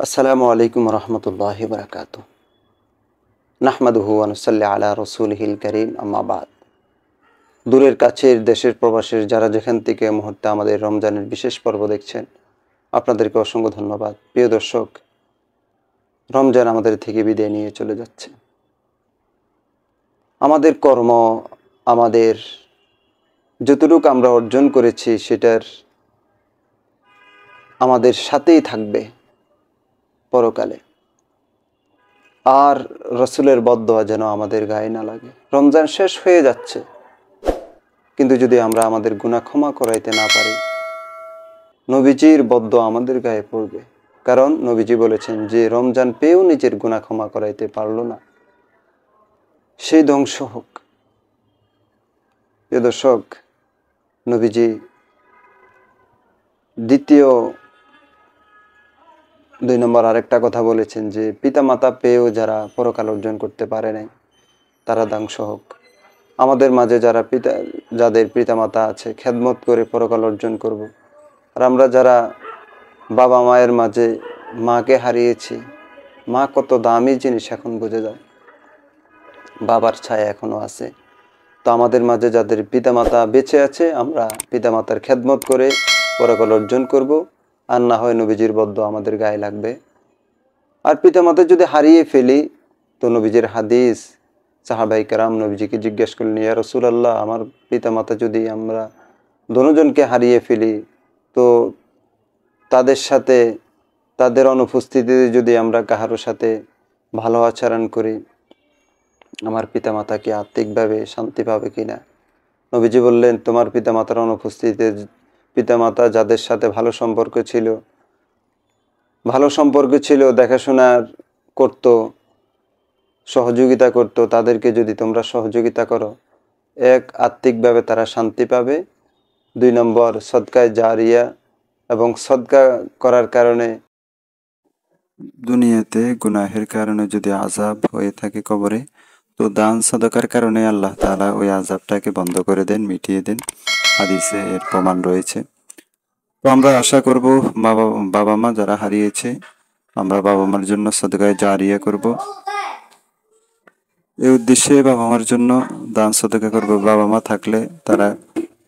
আসসালামু আলাইকুম রহমতুল্লাহি বারাকাতু। নাহমাদুহু ওয়া নুসাল্লি আলা রাসূলিহিল কারীম, আম্মা বাদ। দূরের কাছের দেশের প্রবাসের যারা যেখান থেকে এই মুহূর্তে আমাদের রমজানের বিশেষ পর্ব দেখছেন, আপনাদেরকে অসংখ্য ধন্যবাদ। প্রিয় দর্শক, রমজান আমাদের থেকে বিদায় নিয়ে চলে যাচ্ছে। আমাদের কর্ম, আমাদের যতটুকু আমরা অর্জন করেছি সেটার আমাদের সাথেই থাকবে পরকালে। আর রসুলের বদদোয়া যেন আমাদের গায়ে না লাগে। রমজান শেষ হয়ে যাচ্ছে, কিন্তু যদি আমরা আমাদের গুনাহ ক্ষমা করাইতে না পারি, নবীজির বদদোয়া আমাদের গায়ে পড়বে। কারণ নবীজি বলেছেন যে রমজান পেয়েও নিজের গুনাহ ক্ষমা করাইতে পারল না, সেই ধ্বংস হোক। প্রিয় দর্শক, নবীজি দ্বিতীয় 2 নম্বর আরেকটা কথা বলেছেন যে পিতামাতা পেয়েও যারা পরকাল অর্জন করতে পারে নাই, তারা ধ্বংস হোক। আমাদের মাঝে যাদের পিতামাতা আছে, খেদমত করে পরকাল অর্জন করব। আর আমরা যারা বাবা মায়ের মাঝে মাকে হারিয়েছি, মা কত দামি জিনিস এখন বুঝে যায়। বাবার ছায়া এখনো আছে। তো আমাদের মাঝে যাদের পিতামাতা বেঁচে আছে, আমরা পিতামাতার খেদমত করে পরকাল অর্জন করব। আর না হয় নবীজির বদদোয়া আমাদের গায়ে লাগবে। আর পিতামাতা যদি হারিয়ে ফেলি, তো নবীজির হাদিস, সাহাবায়ে কেরাম নবীজিকে জিজ্ঞেস করলেন, ইয়া রাসূলুল্লাহ, আমার পিতামাতা যদি আমরা দুজনকে হারিয়ে ফেলি, তো তাদের সাথে, তাদের অনুপস্থিতিতে যদি আমরা কাহারোর সাথে ভালো আচরণ করি, আমার পিতামাতা কি আত্মিকভাবে শান্তি পাবে কিনা? নবীজি বললেন, তোমার পিতামাতার অনুপস্থিতিতে পিতামাতা যাদের সাথে ভালো সম্পর্ক ছিল, দেখাশোনা করত, সহযোগিতা করত, তাদেরকে যদি তোমরা সহযোগিতা করো, এক, আত্মিকভাবে তারা শান্তি পাবে। 2 নম্বর, সদকায়ে জারিয়া, এবং সদকা করার কারণে দুনিয়াতে গুনাহের কারণে যদি আযাব হয়ে থাকে কবরে, তো দান সদকার কারণে আল্লাহ তাআলা ওই আযাবটাকে বন্ধ করে দেন, মিটিয়ে দেন। হাদিসে এর প্রমাণ রয়েছে। তো আমরা আশা করব বাবা মা যারা হারিয়েছে, আমরা বাবা মার জন্য সদকায়ে জারিয়া করব। এই উদ্দেশ্যে বাবা মার জন্য দান সদকা করব। বাবা মা থাকলে তারা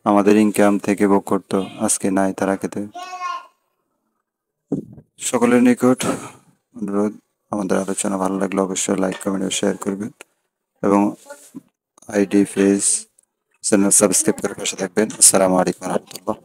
আমাদের ইনকাম থেকে ভোগ করতো, আজকে নাই, তারা খেতে। সকলের নিকট অনুরোধ, আমাদের আলোচনা ভালো লাগলে অবশ্যই লাইক, কমেন্ট ও শেয়ার করবেন, এবং আইডি, পেজ, চ্যানেল সাবস্ক্রাইব করে পাশে থাকবেন। আসসালামু আলাইকুম ওয়া রাহমাতুল্লাহ।